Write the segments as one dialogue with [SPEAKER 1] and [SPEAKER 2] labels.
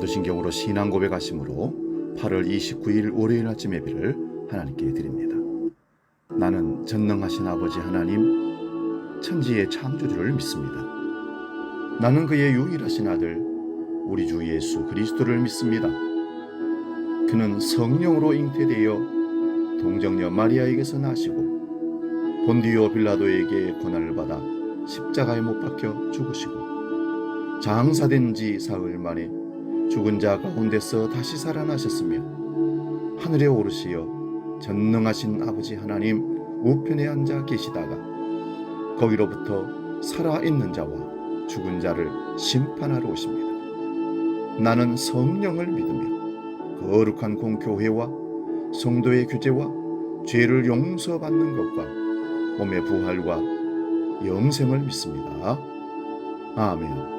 [SPEAKER 1] 사도신경으로 신앙 고백하심으로 8월 29일 월요일 아침 예배를 하나님께 드립니다. 나는 전능하신 아버지 하나님, 천지의 창조주를 믿습니다. 나는 그의 유일하신 아들 우리 주 예수 그리스도를 믿습니다. 그는 성령으로 잉태되어 동정녀 마리아에게서 나시고 본디오 빌라도에게 고난을 받아 십자가에 못 박혀 죽으시고 장사된 지 사흘 만에 죽은 자 가운데서 다시 살아나셨으며 하늘에 오르시어 전능하신 아버지 하나님 우편에 앉아 계시다가 거기로부터 살아있는 자와 죽은 자를 심판하러 오십니다. 나는 성령을 믿으며 거룩한 공교회와 성도의 규제와 죄를 용서받는 것과 몸의 부활과 영생을 믿습니다. 아멘.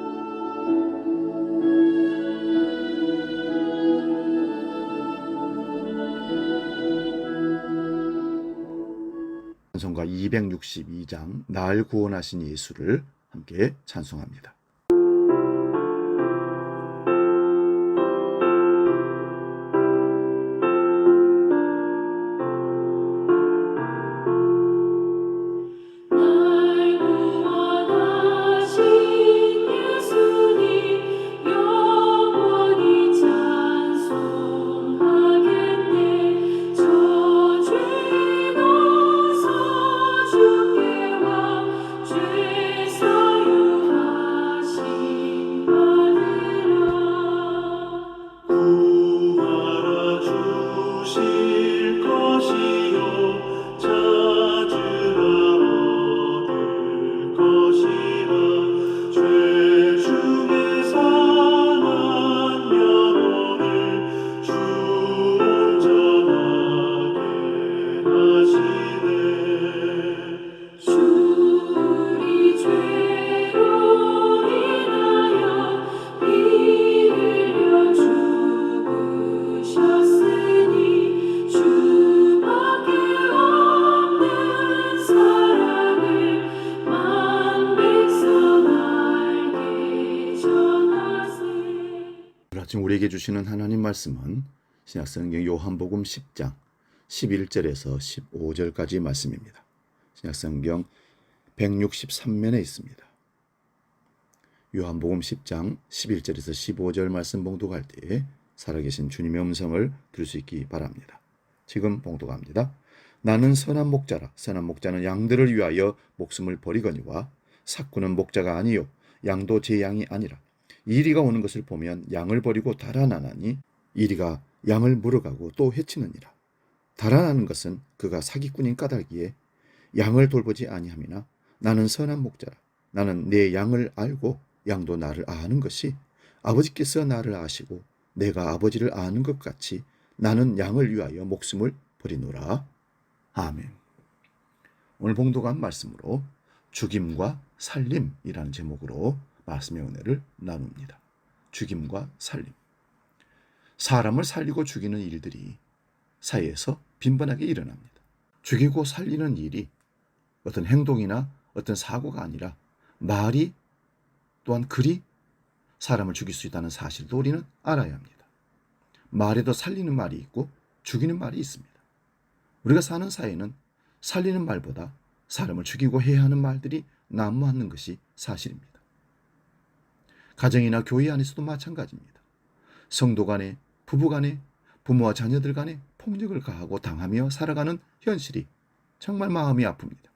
[SPEAKER 1] 찬송가 262장 날 구원하신 예수를 함께 찬송합니다. 지금 우리에게 주시는 하나님 말씀은 신약성경 요한복음 10장 11절에서 15절까지 말씀입니다. 신약성경 163면에 있습니다. 요한복음 10장 11절에서 15절 말씀 봉독할 때 살아계신 주님의 음성을 들을 수 있기 바랍니다. 지금 봉독합니다. 나는 선한 목자라. 선한 목자는 양들을 위하여 목숨을 버리거니와 삭구는 목자가 아니요 양도 제 양이 아니라 이리가 오는 것을 보면 양을 버리고 달아나나니 이리가 양을 물어가고 또 해치느니라. 달아나는 것은 그가 사기꾼인 까닭이에 양을 돌보지 아니함이나 나는 선한 목자라. 나는 내 양을 알고 양도 나를 아는 것이 아버지께서 나를 아시고 내가 아버지를 아는 것 같이 나는 양을 위하여 목숨을 버리노라. 아멘. 오늘 봉독한 말씀으로 죽임과 살림이라는 제목으로 말씀의 은혜를 나눕니다. 죽임과 살림. 사람을 살리고 죽이는 일들이 사회에서 빈번하게 일어납니다. 죽이고 살리는 일이 어떤 행동이나 어떤 사고가 아니라 말이 또한 글이 사람을 죽일 수 있다는 사실도 우리는 알아야 합니다. 말에도 살리는 말이 있고 죽이는 말이 있습니다. 우리가 사는 사회는 살리는 말보다 사람을 죽이고 해야 하는 말들이 난무하는 것이 사실입니다. 가정이나 교회 안에서도 마찬가지입니다. 성도 간에, 부부 간에, 부모와 자녀들 간에 폭력을 가하고 당하며 살아가는 현실이 정말 마음이 아픕니다.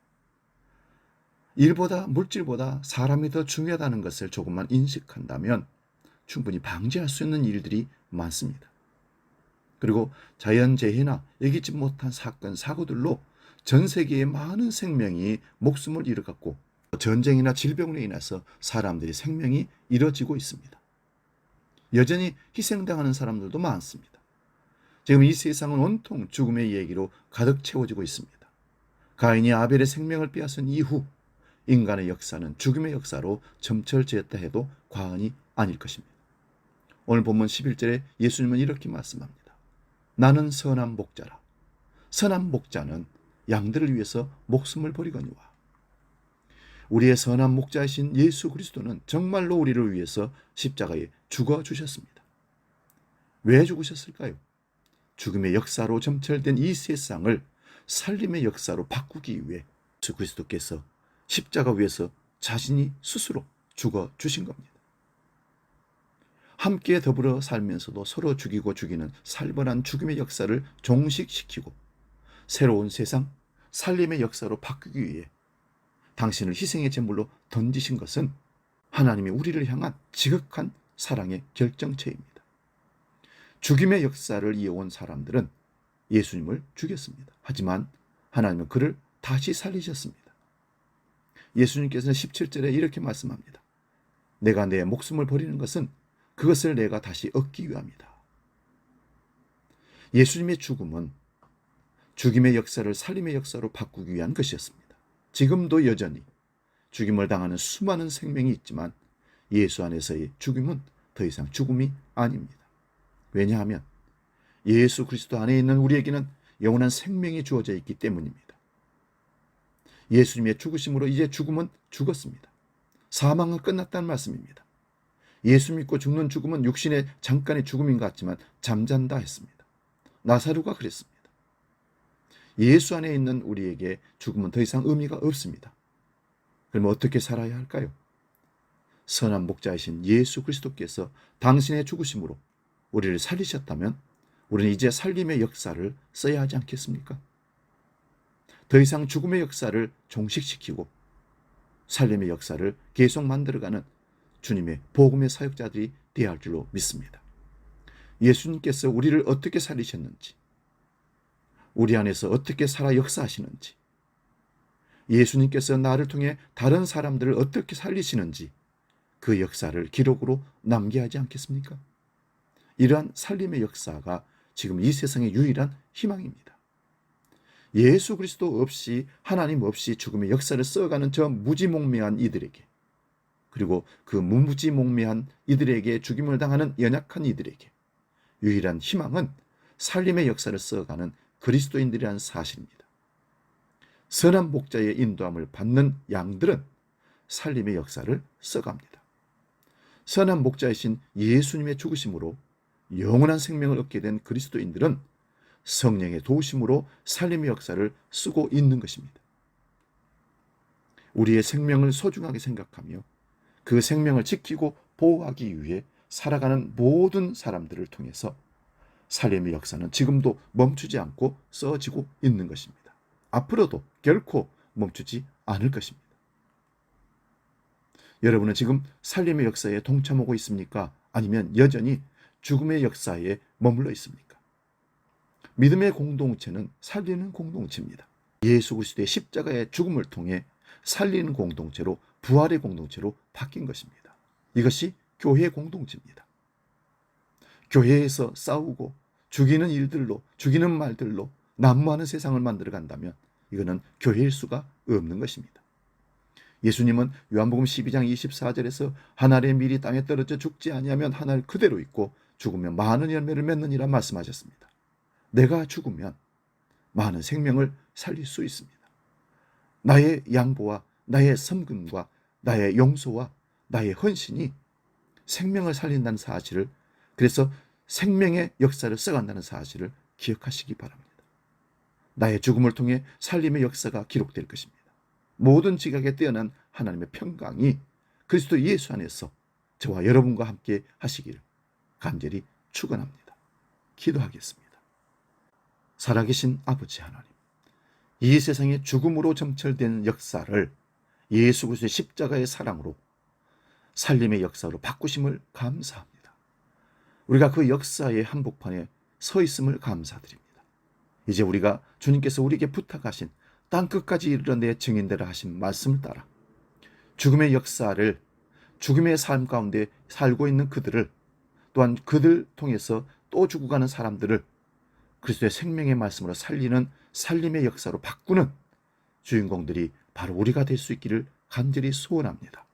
[SPEAKER 1] 일보다 물질보다 사람이 더 중요하다는 것을 조금만 인식한다면 충분히 방지할 수 있는 일들이 많습니다. 그리고 자연재해나 예기치 못한 사건, 사고들로 전 세계의 많은 생명이 목숨을 잃어갔고 전쟁이나 질병으로 인해서 사람들의 생명이 잃어지고 있습니다. 여전히 희생당하는 사람들도 많습니다. 지금 이 세상은 온통 죽음의 얘기로 가득 채워지고 있습니다. 가인이 아벨의 생명을 빼앗은 이후 인간의 역사는 죽음의 역사로 점철되었다 해도 과언이 아닐 것입니다. 오늘 본문 11절에 예수님은 이렇게 말씀합니다. 나는 선한 목자라. 선한 목자는 양들을 위해서 목숨을 버리거니와. 우리의 선한 목자이신 예수 그리스도는 정말로 우리를 위해서 십자가에 죽어주셨습니다. 왜 죽으셨을까요? 죽음의 역사로 점철된 이 세상을 살림의 역사로 바꾸기 위해 예수 그리스도께서 십자가 위에서 자신이 스스로 죽어 주신 겁니다. 함께 더불어 살면서도 서로 죽이고 죽이는 살벌한 죽음의 역사를 종식시키고 새로운 세상, 살림의 역사로 바꾸기 위해 당신을 희생의 제물로 던지신 것은 하나님이 우리를 향한 지극한 사랑의 결정체입니다. 죽임의 역사를 이어온 사람들은 예수님을 죽였습니다. 하지만 하나님은 그를 다시 살리셨습니다. 예수님께서는 17절에 이렇게 말씀합니다. 내가 내 목숨을 버리는 것은 그것을 내가 다시 얻기 위함이다. 예수님의 죽음은 죽임의 역사를 살림의 역사로 바꾸기 위한 것이었습니다. 지금도 여전히 죽임을 당하는 수많은 생명이 있지만 예수 안에서의 죽음은 더 이상 죽음이 아닙니다. 왜냐하면 예수 그리스도 안에 있는 우리에게는 영원한 생명이 주어져 있기 때문입니다. 예수님의 죽으심으로 이제 죽음은 죽었습니다. 사망은 끝났다는 말씀입니다. 예수 믿고 죽는 죽음은 육신의 잠깐의 죽음인 것 같지만 잠잔다 했습니다. 나사로가 그랬습니다. 예수 안에 있는 우리에게 죽음은 더 이상 의미가 없습니다. 그러면 어떻게 살아야 할까요? 선한 목자이신 예수 그리스도께서 당신의 죽으심으로 우리를 살리셨다면 우리는 이제 살림의 역사를 써야 하지 않겠습니까? 더 이상 죽음의 역사를 종식시키고 살림의 역사를 계속 만들어가는 주님의 복음의 사역자들이 되어야 할 줄로 믿습니다. 예수님께서 우리를 어떻게 살리셨는지, 우리 안에서 어떻게 살아 역사하시는지, 예수님께서 나를 통해 다른 사람들을 어떻게 살리시는지 그 역사를 기록으로 남겨야 하지 않겠습니까? 이러한 살림의 역사가 지금 이 세상의 유일한 희망입니다. 예수 그리스도 없이, 하나님 없이 죽음의 역사를 써가는 저 무지몽매한 이들에게, 그리고 그 무지몽매한 이들에게 죽임을 당하는 연약한 이들에게 유일한 희망은 살림의 역사를 써가는 그리스도인들이라는 사실입니다. 선한 목자의 인도함을 받는 양들은 살림의 역사를 써갑니다. 선한 목자이신 예수님의 죽으심으로 영원한 생명을 얻게 된 그리스도인들은 성령의 도우심으로 살림의 역사를 쓰고 있는 것입니다. 우리의 생명을 소중하게 생각하며 그 생명을 지키고 보호하기 위해 살아가는 모든 사람들을 통해서 살림의 역사는 지금도 멈추지 않고 써지고 있는 것입니다. 앞으로도 결코 멈추지 않을 것입니다. 여러분은 지금 살림의 역사에 동참하고 있습니까? 아니면 여전히 죽음의 역사에 머물러 있습니까? 믿음의 공동체는 살리는 공동체입니다. 예수 그리스도의 십자가의 죽음을 통해 살리는 공동체로, 부활의 공동체로 바뀐 것입니다. 이것이 교회의 공동체입니다. 교회에서 싸우고 죽이는 일들로, 죽이는 말들로 난무하는 세상을 만들어 간다면 이거는 교회일 수가 없는 것입니다. 예수님은 요한복음 12장 24절에서 한 알의 밀이 땅에 떨어져 죽지 아니하면 한 알 그대로 있고 죽으면 많은 열매를 맺느니라 말씀하셨습니다. 내가 죽으면 많은 생명을 살릴 수 있습니다. 나의 양보와 나의 섬김과 나의 용서와 나의 헌신이 생명을 살린다는 사실을, 그래서 생명의 역사를 써간다는 사실을 기억하시기 바랍니다. 나의 죽음을 통해 살림의 역사가 기록될 것입니다. 모든 지각에 뛰어난 하나님의 평강이 그리스도 예수 안에서 저와 여러분과 함께 하시기를 간절히 축원합니다. 기도하겠습니다. 살아계신 아버지 하나님, 이 세상의 죽음으로 점철된 역사를 예수 그리스도의 십자가의 사랑으로 살림의 역사로 바꾸심을 감사합니다. 우리가 그 역사의 한복판에 서 있음을 감사드립니다. 이제 우리가 주님께서 우리에게 부탁하신 땅끝까지 이르러내 증인되라 하신 말씀을 따라 죽음의 역사를, 죽음의 삶 가운데 살고 있는 그들을, 또한 그들 통해서 또 죽어가는 사람들을 그리스도의 생명의 말씀으로 살리는 살림의 역사로 바꾸는 주인공들이 바로 우리가 될 수 있기를 간절히 소원합니다.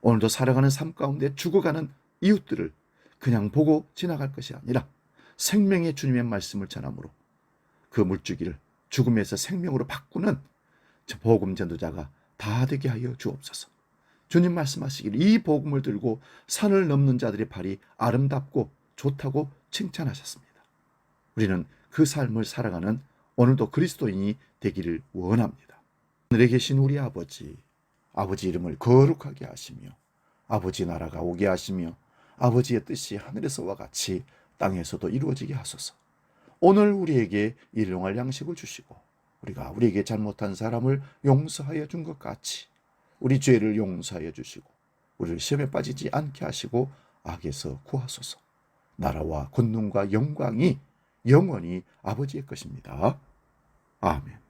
[SPEAKER 1] 오늘도 살아가는 삶 가운데 죽어가는 이웃들을 그냥 보고 지나갈 것이 아니라 생명의 주님의 말씀을 전함으로 그 물주기를 죽음에서 생명으로 바꾸는 복음 전도자가 다 되게 하여 주옵소서. 주님 말씀하시기를 이 복음을 들고 산을 넘는 자들의 발이 아름답고 좋다고 칭찬하셨습니다. 우리는 그 삶을 살아가는 오늘도 그리스도인이 되기를 원합니다. 하늘에 계신 우리 아버지, 아버지 이름을 거룩하게 하시며 아버지 나라가 오게 하시며 아버지의 뜻이 하늘에서와 같이 땅에서도 이루어지게 하소서. 오늘 우리에게 일용할 양식을 주시고 우리가 우리에게 잘못한 사람을 용서하여 준 것 같이 우리 죄를 용서하여 주시고 우리를 시험에 빠지지 않게 하시고 악에서 구하소서. 나라와 권능과 영광이 영원히 아버지의 것입니다. 아멘.